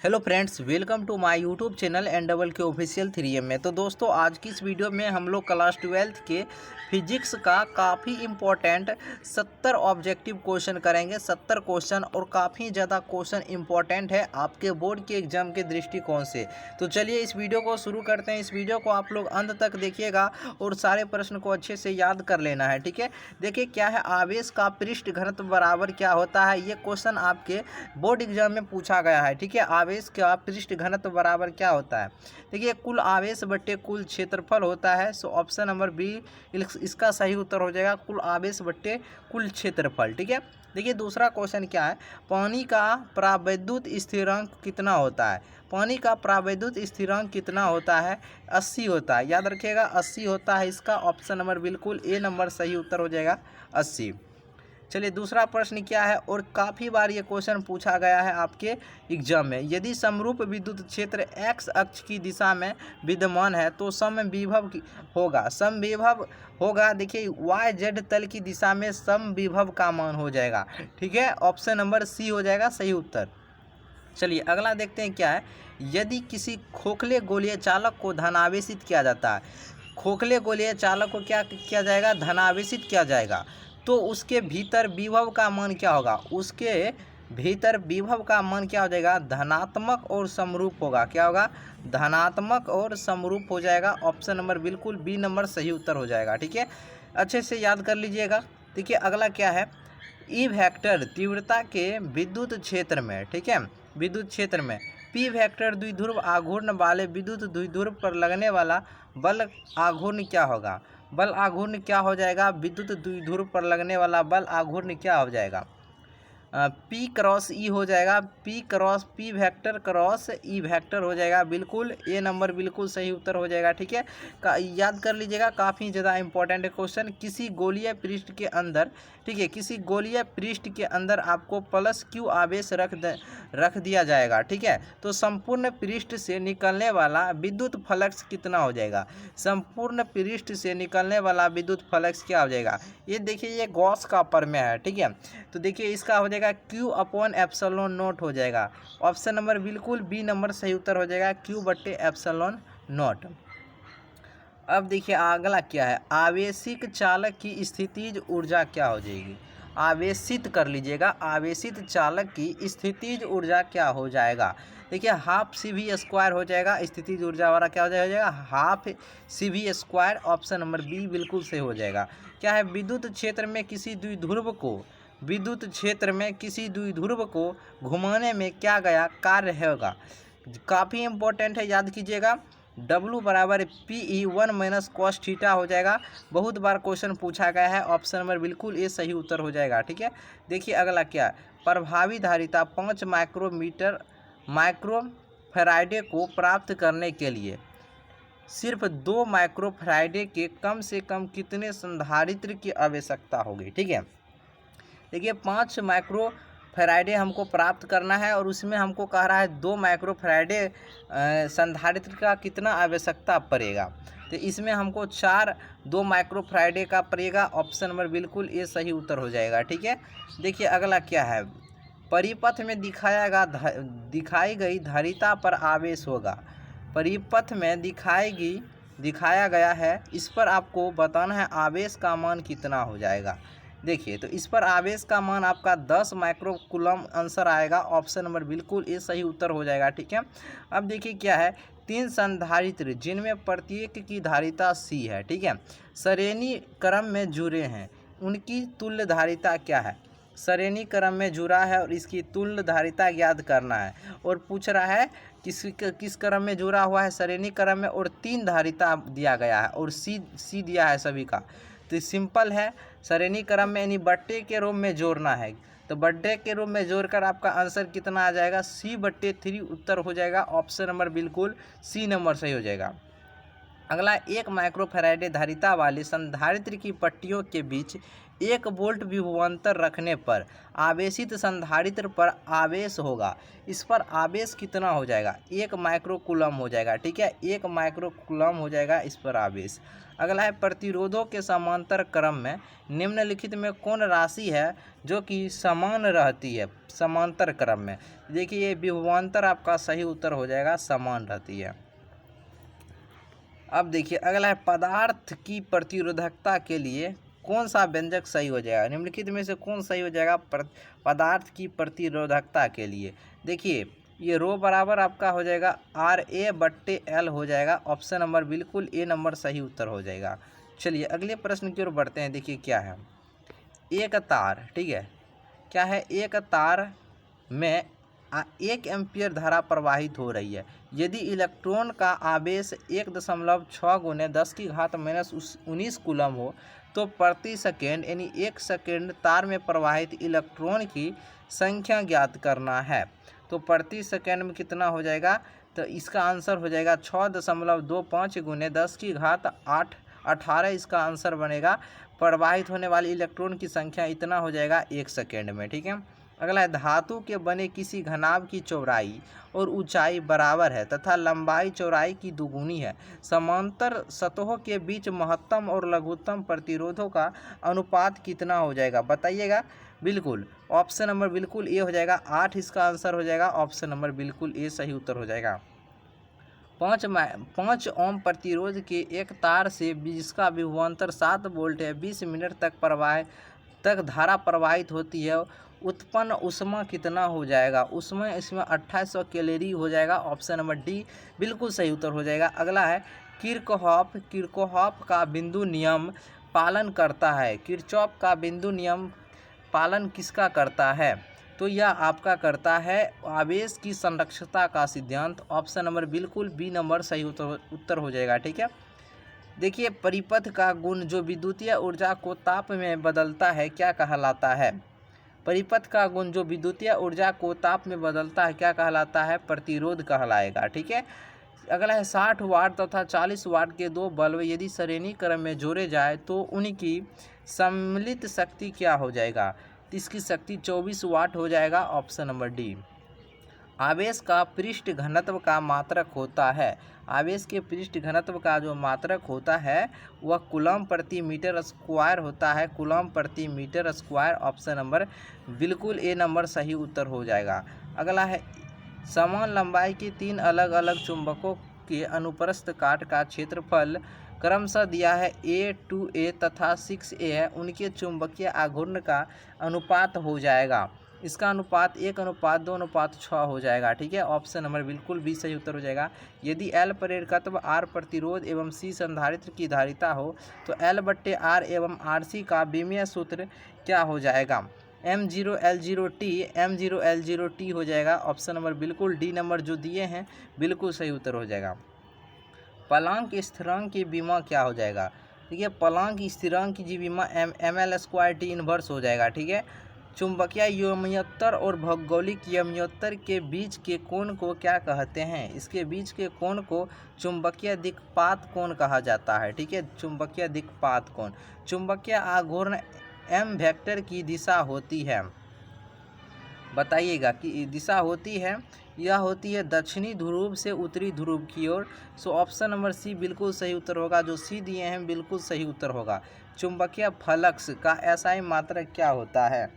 Hello friends, welcome to my YouTube channel N double K official 3M में। तो दोस्तों, आज की इस वीडियो में हम लोग क्लास 12 के फिजिक्स का काफ़ी इम्पोर्टेंट 70 ऑब्जेक्टिव क्वेश्चन करेंगे। 70 क्वेश्चन और काफ़ी ज़्यादा क्वेश्चन इम्पोर्टेंट है आपके बोर्ड के एग्जाम के दृष्टिकोण से। तो चलिए इस वीडियो को शुरू करते हैं। इस वीडियो को आप लोग अंत तक देखिएगा और सारे प्रश्न को अच्छे से याद कर लेना है, ठीक है। देखिए क्या है, आवेश का पृष्ठ घनत्व बराबर क्या होता है। ये क्वेश्चन आपके बोर्ड एग्जाम में पूछा गया है, ठीक है। आवेश का पृष्ठ घनत्व बराबर क्या होता है। देखिए कुल आवेश बट्टे कुल क्षेत्रफल होता है। सो ऑप्शन नंबर बी इसका सही उत्तर हो जाएगा, कुल आवेश बट्टे कुल क्षेत्रफल, ठीक है। देखिए दूसरा क्वेश्चन क्या है, पानी का प्रावैद्युत स्थिरांक कितना होता है। पानी का प्रावैद्युत स्थिरांक कितना होता है, 80 होता है। याद रखिएगा 80 होता है। इसका ऑप्शन नंबर बिल्कुल ए नंबर सही उत्तर हो जाएगा 80। चलिए दूसरा प्रश्न क्या है, और काफ़ी बार ये क्वेश्चन पूछा गया है आपके एग्जाम में। यदि समरूप विद्युत क्षेत्र x अक्ष की दिशा में विद्यमान है तो समविभव होगा। समविभव होगा, देखिए YZ तल की दिशा में समविभव का मान हो जाएगा, ठीक है। ऑप्शन नंबर सी हो जाएगा सही उत्तर। चलिए अगला देखते हैं क्या है, यदि किसी खोखले गोलीय चालक को धनावेशित किया जाता है। खोखले गोलीय चालक को क्या किया जाएगा, धनावेशित किया जाएगा। तो उसके भीतर विभव का मान क्या होगा, उसके भीतर विभव का मान क्या हो जाएगा, धनात्मक और समरूप होगा। क्या होगा, धनात्मक और समरूप हो जाएगा। ऑप्शन नंबर बिल्कुल बी नंबर सही उत्तर हो जाएगा, ठीक है। अच्छे से याद कर लीजिएगा। देखिए अगला क्या है, ई वेक्टर तीव्रता के विद्युत क्षेत्र में, ठीक है, विद्युत क्षेत्र में पी वेक्टर द्विध्रुव आघूर्ण वाले विद्युत द्विध्रुव पर लगने वाला बल आघूर्ण क्या होगा। बल आघूर्ण क्या हो जाएगा, विद्युत द्विध्रुव पर लगने वाला बल आघूर्ण क्या हो जाएगा, पी क्रॉस ई हो जाएगा। P vector cross E vector हो जाएगा। बिल्कुल ए नंबर बिल्कुल सही उत्तर हो जाएगा, ठीक है। याद कर लीजिएगा, काफ़ी ज़्यादा इंपॉर्टेंट क्वेश्चन। किसी गोलीय पृष्ठ के अंदर, ठीक है, किसी गोलीय पृष्ठ के अंदर आपको प्लस क्यू आवेश रख दिया जाएगा, ठीक है। तो संपूर्ण पृष्ठ से निकलने वाला विद्युत फ्लक्स कितना हो जाएगा। संपूर्ण पृष्ठ से निकलने वाला विद्युत फ्लक्स क्या हो जाएगा। ये देखिए ये गॉस का प्रमेय है, ठीक है। तो देखिए इसका हो जाएगा क्यू अपॉन एप्सिलॉन नॉट हो जाएगा। ऑप्शन नंबर बिल्कुल बी नंबर सही उत्तर हो जाएगा, क्यू बट्टे एप्सिलॉन नॉट। अब देखिए अगला क्या है, आवेशिक चालक की स्थितिज ऊर्जा क्या हो जाएगी। आवेशित कर लीजिएगा, आवेशित चालक की स्थितिज ऊर्जा क्या हो जाएगा। देखिए हाफ CV² हो जाएगा। स्थितिज ऊर्जा वाला क्या हो जाएगा, half CV²। Option number B बिल्कुल सही हो जाएगा। क्या है, विद्युत क्षेत्र में किसी द्विध्रुव को, विद्युत क्षेत्र में किसी द्विध्रुव को घुमाने में क्या गया कार्य होगा। काफ़ी इंपॉर्टेंट है, याद कीजिएगा। W बराबर PE1 माइनस कॉस थीटा हो जाएगा। बहुत बार क्वेश्चन पूछा गया है। ऑप्शन नंबर बिल्कुल ये सही उत्तर हो जाएगा, ठीक है। देखिए अगला क्या, प्रभावी धारिता 5 माइक्रोफैराडे को प्राप्त करने के लिए सिर्फ 2 माइक्रोफैराडे के कम से कम कितने संधारित्र की आवश्यकता होगी, ठीक है। देखिए 5 माइक्रोफैराडे हमको प्राप्त करना है और उसमें हमको कह रहा है 2 माइक्रोफैराडे संधारित्र का कितना आवश्यकता पड़ेगा। तो इसमें हमको 2 माइक्रोफैराडे का पड़ेगा। ऑप्शन नंबर बिल्कुल ये सही उत्तर हो जाएगा, ठीक है। देखिए अगला क्या है, परिपथ में दिखाई गई धारिता पर आवेश होगा। परिपथ में दिखाया गया है, इस पर आपको बताना है आवेश का मान कितना हो जाएगा। देखिए तो इस पर आवेश का मान आपका 10 माइक्रो कूलम आंसर आएगा। ऑप्शन नंबर बिल्कुल ये सही उत्तर हो जाएगा, ठीक है। अब देखिए क्या है, 3 संधारित्र जिनमें प्रत्येक की धारिता C है, ठीक है, श्रेणी क्रम में जुड़े हैं, उनकी तुल्य धारिता क्या है। श्रेणी क्रम में जुड़ा है और इसकी तुल्य धारिता ज्ञात करना है। और पूछ रहा है किस क्रम में जुड़ा हुआ है, श्रेणी क्रम में, और 3 धारिता दिया गया है और सी दिया है सभी का। तो सिंपल है, श्रेणी क्रम में यानी बट्टे के रूप में जोड़ना है। तो बट्टे के रूप में जोड़कर आपका आंसर कितना आ जाएगा, C/3 उत्तर हो जाएगा। ऑप्शन नंबर बिल्कुल सी नंबर सही हो जाएगा। अगला 1 माइक्रोफैराड धारिता वाली संधारित्र की पट्टियों के बीच 1 वोल्ट विभवांतर रखने पर आवेशित संधारित्र पर आवेश होगा। इस पर आवेश कितना हो जाएगा? 1 माइक्रोकूलम हो जाएगा। ठीक है, 1 माइक्रोकूलम हो जाएगा इस पर आवेश। अगला है प्रतिरोधों के समांतर क्रम में निम्नलिखित में कौन राशि है जो कि समान रहती है समांतर क्रम में? देखिए ये विभवांतर आपका सही उत्तर हो जाएगा, समान रहती है। अब देखिए अगला है पदार्थ की प्रतिरोधकता के लिए कौन सा व्यंजक सही हो जाएगा? निम्नलिखित में से कौन सही हो जाएगा पदार्थ की प्रतिरोधकता के लिए? देखिए ये रो बराबर आपका हो जाएगा RA/L हो जाएगा। ऑप्शन नंबर बिल्कुल ए नंबर सही उत्तर हो जाएगा। चलिए अगले प्रश्न की ओर बढ़ते हैं। देखिए क्या है, एक तार, ठीक है, क्या है, एक तार में 1 एम्पीयर धारा प्रवाहित हो रही है। यदि इलेक्ट्रॉन का आवेश 1.6 × 10⁻⁻19 कूलम हो तो प्रति सेकेंड यानी 1 सेकेंड तार में प्रवाहित इलेक्ट्रॉन की संख्या ज्ञात करना है। तो प्रति सेकेंड में कितना हो जाएगा? तो इसका आंसर हो जाएगा 6.25 × 10⁸ इसका आंसर बनेगा। प्रवाहित होने वाली इलेक्ट्रॉन की संख्या इतना हो जाएगा 1 सेकेंड में। ठीक है, अगला है धातु के बने किसी घनाभ की चौड़ाई और ऊंचाई बराबर है तथा लंबाई चौड़ाई की दुगुनी है। समांतर सतहों के बीच महत्तम और लघुत्तम प्रतिरोधों का अनुपात कितना हो जाएगा? बताइएगा। बिल्कुल ऑप्शन नंबर बिल्कुल ए हो जाएगा, 8 इसका आंसर हो जाएगा। ऑप्शन नंबर बिल्कुल ए सही उत्तर हो जाएगा। 5 ओम प्रतिरोध के एक तार से जिसका विभवांतर 7 वोल्ट है 20 मिनट तक धारा प्रवाहित होती है, उत्पन्न ऊष्मा कितना हो जाएगा? ऊष्मा इसमें 2800 कैलोरी हो जाएगा। ऑप्शन नंबर डी बिल्कुल सही उत्तर हो जाएगा। अगला है किरचॉफ का बिंदु नियम पालन करता है। किरचॉफ का बिंदु नियम पालन किसका करता है? तो यह आपका करता है आवेश की संरक्षकता का सिद्धांत। ऑप्शन नंबर बिल्कुल बी नंबर सही उत्तर हो जाएगा। ठीक है, देखिए परिपथ का गुण जो विद्युतीय ऊर्जा को ताप में बदलता है क्या कहलाता है? परिपथ का गुण जो विद्युतीय ऊर्जा को ताप में बदलता है क्या कहलाता है? प्रतिरोध कहलाएगा। ठीक है, अगला है 60 वाट तथा 40 वाट के 2 बल्ब यदि श्रेणी क्रम में जोड़े जाए तो उनकी सम्मिलित शक्ति क्या हो जाएगा? इसकी शक्ति 24 वाट हो जाएगा। Option number D. आवेश का पृष्ठ घनत्व का मात्रक होता है। आवेश के पृष्ठ घनत्व का जो मात्रक होता है वह कूलम प्रति मीटर स्क्वायर होता है। कूलम प्रति मीटर स्क्वायर। ऑप्शन नंबर बिल्कुल ए नंबर सही उत्तर हो जाएगा। अगला है समान लंबाई के 3 अलग अलग चुंबकों के अनुप्रस्थ काट का क्षेत्रफल क्रमशः दिया है A 2A तथा 6A है। उनके चुंबकीय आघूर्ण का अनुपात हो जाएगा, इसका अनुपात 1:2:6 हो जाएगा। ठीक है, ऑप्शन नंबर बिल्कुल बी सही उत्तर हो जाएगा। यदि L प्रेरकत्व, R प्रतिरोध एवं C संधारित्र की धारिता हो तो L/R एवं RC का विमीय सूत्र क्या हो जाएगा? M0L0T हो जाएगा। ऑप्शन नंबर बिल्कुल डी नंबर जो दिए हैं बिल्कुल सही उत्तर हो जाएगा। प्लांक स्थिरांक की विमा क्या हो जाएगा? ठीक है, प्लांक स्थिरांक की विमा ml² इनवर्स हो जाएगा। ठीक है, चुंबकीय यमोत्तर और भौगोलिक यमोत्तर के बीच के कोण को क्या कहते हैं? इसके बीच के कोण को चुंबकीय दिक्पात कोण कहा जाता है। ठीक है, चुंबकीय दिक्पात कोण। चुंबकीय आघूर्ण m वेक्टर की दिशा होती है, बताइएगा कि दिशा होती है, यह होती है दक्षिणी ध्रुव से उत्तरी ध्रुव की ओर। सो ऑप्शन नंबर सी बिल्कुल सही उत्तर होगा। जो सी दिए हैं बिल्कुल सही उत्तर होगा। चुंबकीय फ्लक्स का एसआई मात्रक क्या होता है?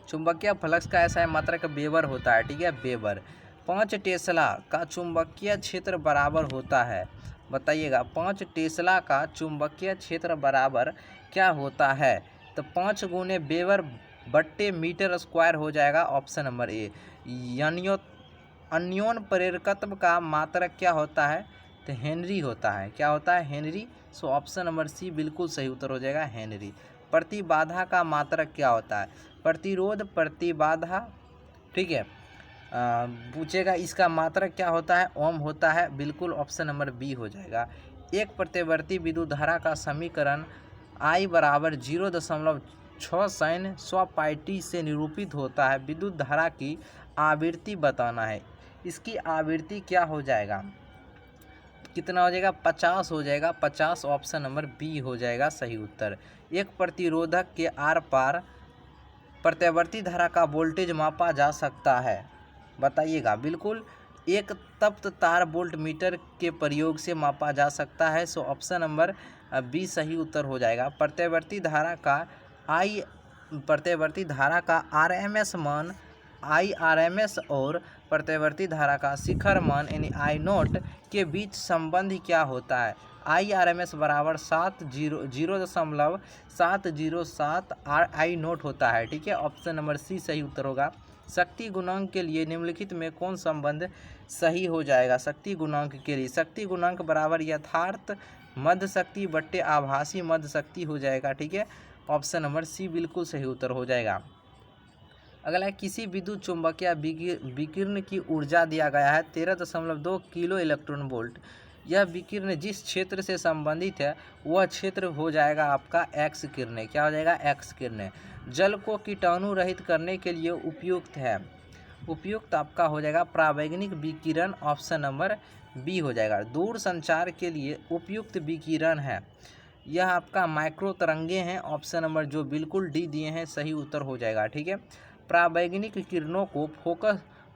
चुंबकीय फ्लक्स का एसआई मात्रक वेबर होता है। ठीक है, वेबर। 5 टेस्ला का चुंबकीय क्षेत्र बराबर होता है, बताइएगा। 5 टेस्ला का चुंबकीय क्षेत्र बराबर क्या होता है? तो 5 गुने वेबर बट्टे मीटर स्क्वायर हो जाएगा। Option number A. अन्योन प्रेरकत्व का मात्रक क्या होता है? तो हेनरी होता है। क्या होता है? Henry. So option number C बिल्कुल सही उत्तर हो जाएगा, हेनरी। प्रतिबाधा का मात्रक क्या होता है? प्रतिरोध, प्रतिबाधा। ठीक है, पूछेगा इसका मात्रक क्या होता है? ओम होता है। बिल्कुल ऑप्शन नंबर बी हो जाएगा। एक प्रतिवर्ती विद्युत धारा का समीकरण I बराबर 0.6 sin 100 πt से निरूपित होता है। विद्युत धारा की आवृत्ति बताना है, इसकी आवृत्ति क्या हो जाएगा? कितना हो जाएगा, 50 हो जाएगा, 50 ऑप्शन नंबर बी हो जाएगा सही उत्तर। एक प्रतिरोधक के आर पार प्रत्यावर्ती धारा का वोल्टेज मापा जा सकता है, बताइएगा। बिल्कुल, एक तप्त तार वोल्ट मीटर के प्रयोग से मापा जा सकता है, सो ऑप्शन नंबर बी सही उत्तर हो जाएगा। प्रत्यावर्ती धारा का आरएमएस मान आईआरएमएस और प्रत्यावर्ती धारा का शिखर मान यानी आई नोट के बीच संबंध क्या होता है। आईआरएमएस बराबर 0.707 आई नोट होता है, ठीक है। ऑप्शन नंबर सी सही उत्तर होगा। शक्ति गुणांक के लिए निम्नलिखित में कौन संबंध सही हो जाएगा। शक्ति गुणांक के लिए शक्ति गुणांक बराबर यथार्थ मध्य शक्ति बट्टे आभासी मध्य शक्ति हो जाएगा, ठीक है। ऑप्शन नंबर सी बिल्कुल सही उत्तर हो जाएगा। अगला है, किसी विद्युत चुंबकीय विकिरण की ऊर्जा दिया गया है 13.2 किलो इलेक्ट्रॉन वोल्ट। यह विकिरण जिस क्षेत्र से संबंधित है वह क्षेत्र हो जाएगा आपका एक्स किरणें। क्या हो जाएगा, एक्स किरणें। जल को कीटाणु रहित करने के लिए उपयुक्त है। उपयुक्त आपका हो जाएगा परावैंगनिक विकिरण, ऑप्शन नंबर बी हो जाएगा। दूर संचार के लिए उपयुक्त विकिरण है, यह आपका माइक्रो तरंगे हैं, ऑप्शन नंबर जो बिल्कुल डी दिए हैं सही उत्तर हो जाएगा, ठीक है। परावैंगनिक किरणों को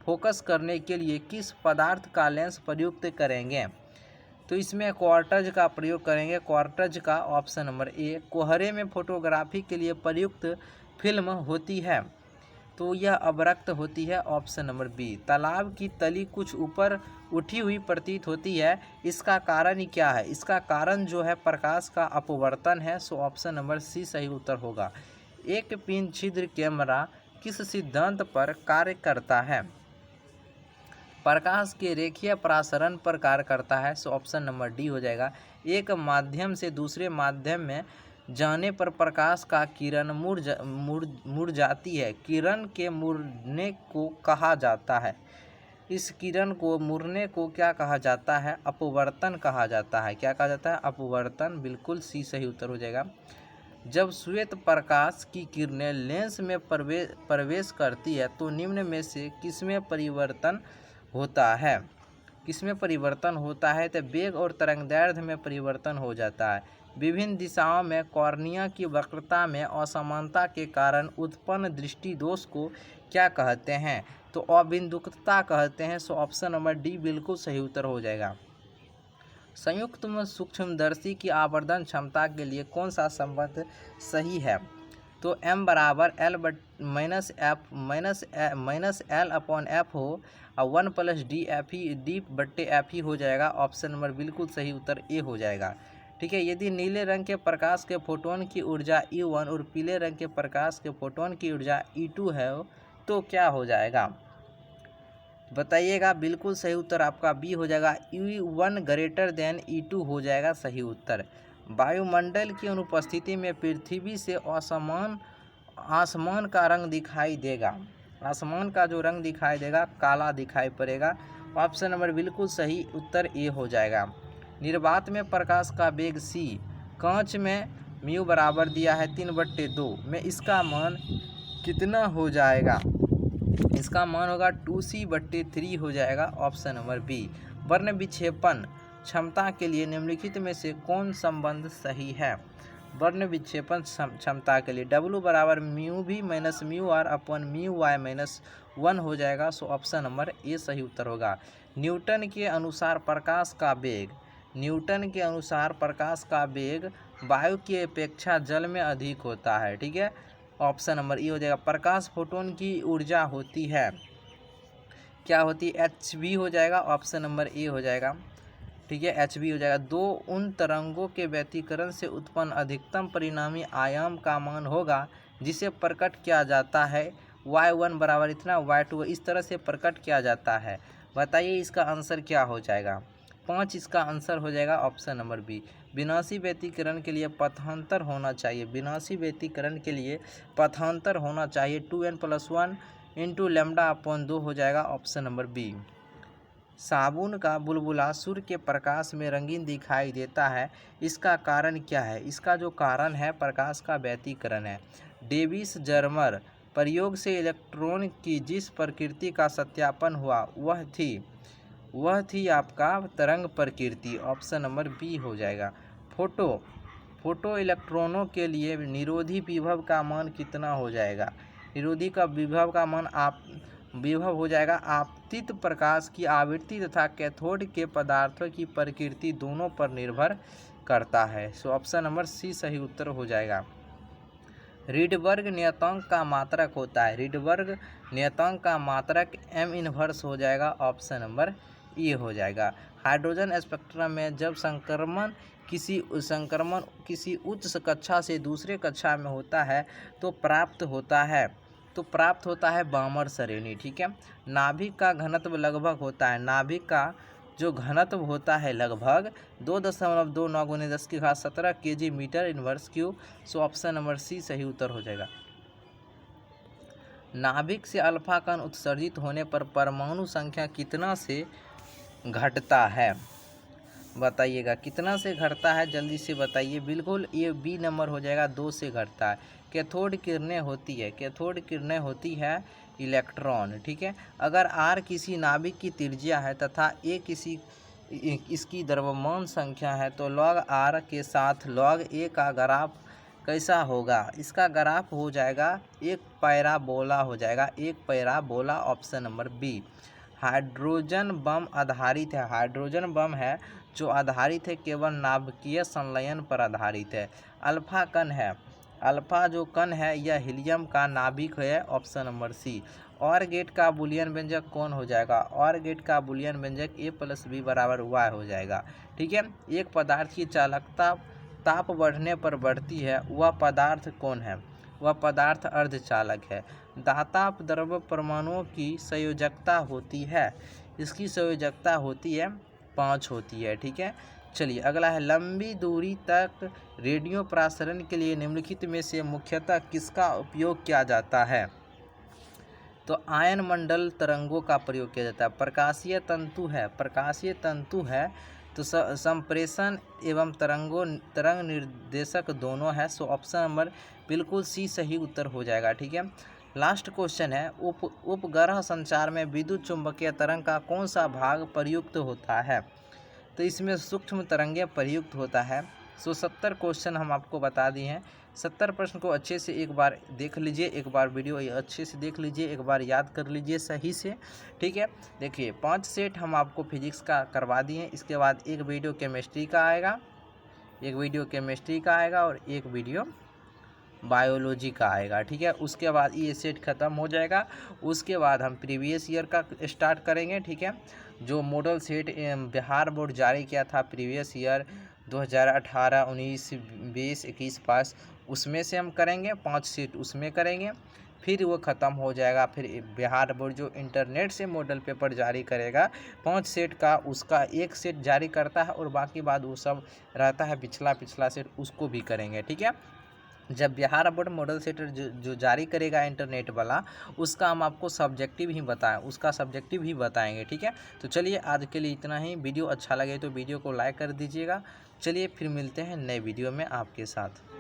फोकस करने के लिए किस पदार्थ का लेंस प्रयुक्त करेंगे। तो इसमें क्वार्ट्ज का प्रयोग करेंगे, क्वार्ट्ज का, ऑप्शन नंबर ए। कोहरे में फोटोग्राफी के लिए प्रयुक्त फिल्म होती है, तो यह अवरक्त होती है, ऑप्शन नंबर बी। तालाब की तली कुछ ऊपर उठी हुई प्रतीत होती है, इसका कारण क्या है। इसका कारण जो है प्रकाश का अपवर्तन है, सो ऑप्शन नंबर सी सही उत्तर होगा। एक पिन छिद्र कैमरा किस सिद्धांत पर कार्य करता है। प्रकाश के रेखीय प्रसारण पर कार्य करता है, सो ऑप्शन नंबर डी हो जाएगा। एक माध्यम से दूसरे माध्यम में जाने पर प्रकाश का किरण मुड़ जाती है, किरण के मुड़ने को कहा जाता है। इस किरण को मुड़ने को क्या कहा जाता है, अपवर्तन कहा जाता है। क्या कहा जाता है, अपवर्तन, बिल्कुल सी सही उत्तर हो जाएगा। जब श्वेत प्रकाश की किरणें लेंस में प्रवेश करती है तो निम्न में से किसमें परिवर्तन होता है। किसमें परिवर्तन होता है, तो वेग और तरंगदैर्घ्य में परिवर्तन हो जाता है। विभिन्न दिशाओं में कॉर्निया की वक्रता में असमानता के कारण उत्पन्न दृष्टि दोष को क्या कहते हैं, तो अबिंदुकता कहते हैं, सो ऑप्शन नंबर डी बिल्कुल सही उत्तर हो जाएगा। संयुक्त सूक्ष्मदर्शी की आवर्धन क्षमता के लिए कौन सा संबंध सही है, तो m बराबर l minus L upon F हो और 1 प्लस डी बट्टे एफ ही हो जाएगा, ऑप्शन नंबर बिल्कुल सही उत्तर ए हो जाएगा, ठीक है। यदि नीले रंग के प्रकाश के फोटोन की ऊर्जा E1 और पीले रंग के प्रकाश के फोटोन की ऊर्जा E2 है तो क्या हो जाएगा, बताइएगा। बिल्कुल सही उत्तर आपका बी हो जाएगा, E1 ग्रेटर देन E2 हो जाएगा सही उत्तर। वायुमंडल की अनुपस्थिति में पृथ्वी से आसमान का रंग दिखाई देगा। आसमान का जो रंग दिखाई देगा काला दिखाई पड़ेगा, ऑप्शन नंबर बिल्कुल सही उत्तर ए हो जाएगा। निर्वात में प्रकाश का वेग c, कांच में म्यू बराबर दिया है 3/2 में, इसका मान कितना हो जाएगा, इसका मान होगा 2c/3 हो जाएगा, ऑप्शन नंबर बी। वर्ण विक्षेपण क्षमता के लिए निम्नलिखित में से कौन संबंध सही है। वर्ण विक्षेपण क्षमता के लिए W बराबर म्यू भी minus mu R upon mu Y minus 1 हो जाएगा, सो ऑप्शन नंबर ए सही उत्तर होगा। न्यूटन के अनुसार प्रकाश का वेग, न्यूटन के अनुसार प्रकाश का वेग वायु की अपेक्षा जल में अधिक होता है, ठीक है, ऑप्शन नंबर ए हो जाएगा। प्रकाश फोटोन की ऊर्जा होती है, क्या होती है, hv हो जाएगा, ऑप्शन नंबर ए हो जाएगा, ठीक है, hv हो जाएगा। दो उन तरंगों के व्यतिकरण से उत्पन्न अधिकतम परिणामी आयाम का मान होगा जिसे प्रकट किया जाता है y1 बराबर इतना, y2 इस तरह से प्रकट किया जाता है, बताइए इसका आंसर क्या हो जाएगा। 5 इसका आंसर हो जाएगा, ऑप्शन नंबर बी। विनाशी व्यतिकरण के लिए पथांतर होना चाहिए, विनाशी व्यतिकरण के लिए पथांतर होना चाहिए 2n+1 इंटू λ/2 हो जाएगा, ऑप्शन नंबर बी। साबुन का बुलबुला सूर्य के प्रकाश में रंगीन दिखाई देता है, इसका कारण क्या है। इसका जो कारण है प्रकाश का व्यतिकरण है। डेविस जर्मर प्रयोग से इलेक्ट्रॉन की जिस प्रकृति का सत्यापन हुआ वह थी, वह थी आपका तरंग प्रकृति, ऑप्शन नंबर बी हो जाएगा। फोटो इलेक्ट्रॉनों के लिए निरोधी विभव का मान कितना हो जाएगा? निरोधी का विभव का मान विभव हो जाएगा आपतित प्रकाश की आवृत्ति तथा कैथोड के पदार्थों की प्रकृति दोनों पर निर्भर करता है। सो ऑप्शन नंबर सी सही उत्तर हो जाएगा। रीडबर्ग नियतांक का मात्रक होता है, रीडबर्ग नियतांक का मात्रक m इनवर्स हो जाएगा, ऑप्शन नंबर ए हो जाएगा। हाइड्रोजन स्पेक्ट्रम में जब संक्रमण किसी उच्च कक्षा से दूसरे कक्षा में होता है तो प्राप्त होता है बामर श्रेणी। ठीक है। नाभिक का घनत्व लगभग होता है, नाभिक का जो घनत्व होता है लगभग 2.29 × 10⁻17 kg metre inverse cube. So option number C सही उत्तर हो जाएगा। नाभिक से अल्फा कण उत्सर्जित होने पर परमाणु संख्या कितना से घटता है? बताइएगा कितना से घटता है, जल्दी से बताइए। बिल्कुल ये बी नंबर हो जाएगा, 2 से घटता है। कैथोड किरणें होती है इलेक्ट्रॉन। ठीक है। अगर r किसी नाभिक की त्रिज्या है तथा a इसकी द्रव्यमान संख्या है तो log r के साथ log a का ग्राफ कैसा होगा? इसका ग्राफ हो जाएगा एक पैराबोला हो जाएगा, एक parabola, option number B. Hydrogen bomb आधारित है, हाइड्रोजन बम है जो आधारित है केवल नाभिकीय संलयन पर आधारित है। अल्फा कण है, अल्फा जो कण है यह हीलियम का नाभिक है, ऑप्शन नंबर सी। और गेट का बुलियन व्यंजक कौन हो जाएगा? और गेट का बुलियन व्यंजक a + b = y हो जाएगा। ठीक है। एक पदार्थ की चालकता ताप बढ़ने पर बढ़ती है, वह पदार्थ कौन है? वह पदार्थ अर्धचालक है। दाताप द्रव्य परमाणुओं की संयोजकता होती है, इसकी संयोजकता होती है 5 होती है। ठीक है। चलिए अगला है, लंबी दूरी तक रेडियो प्रसारण के लिए निम्नलिखित में से मुख्यतः किसका उपयोग किया जाता है? तो आयन मंडल तरंगों का प्रयोग किया जाता है। प्रकाशीय तंतु है तो संप्रेषण एवं तरंग निर्देशक दोनों है। सो ऑप्शन नंबर बिल्कुल सी सही उत्तर हो जाएगा। ठीक है। लास्ट क्वेश्चन है, उपग्रह संचार में विद्युत चुंबकीय तरंग का कौन सा भाग प्रयुक्त होता है? तो इसमें सूक्ष्म तरंगें प्रयुक्त होता है। सो 70 क्वेश्चन हम आपको बता दिए हैं। 70 प्रश्न को अच्छे से एक बार देख लीजिए, एक बार वीडियो अच्छे से देख लीजिए, एक बार याद कर लीजिए सही से। ठीक है। देखिए 5 सेट हम आपको फिजिक्स का करवा दिए, इसके बाद एक वीडियो केमिस्ट्री का आएगा, और एक वीडियो बायोलॉजी का आएगा। ठीक है। उसके बाद ये सेट ख़त्म हो जाएगा। उसके बाद हम प्रीवियस ईयर का स्टार्ट करेंगे। ठीक है। जो मॉडल सेट बिहार बोर्ड जारी किया था प्रीवियस ईयर 2018, 19, 20, 21, 22, उसमें से हम करेंगे 5 सेट, उसमें करेंगे, फिर वो ख़त्म हो जाएगा। फिर बिहार बोर्ड जो इंटरनेट से मॉडल पेपर जारी करेगा 5 सेट का, उसका एक सेट जारी करता है और बाकी बाद वो सब रहता है पिछला सेट, उसको भी करेंगे। ठीक है। जब बिहार बोर्ड मॉडल सेट जो जारी करेगा इंटरनेट वाला, उसका हम आपको सब्जेक्टिव ही बताएंगे। ठीक है। तो चलिए आज के लिए इतना ही। वीडियो अच्छा लगे तो वीडियो को लाइक कर दीजिएगा। चलिए फिर मिलते हैं नए वीडियो में आपके साथ।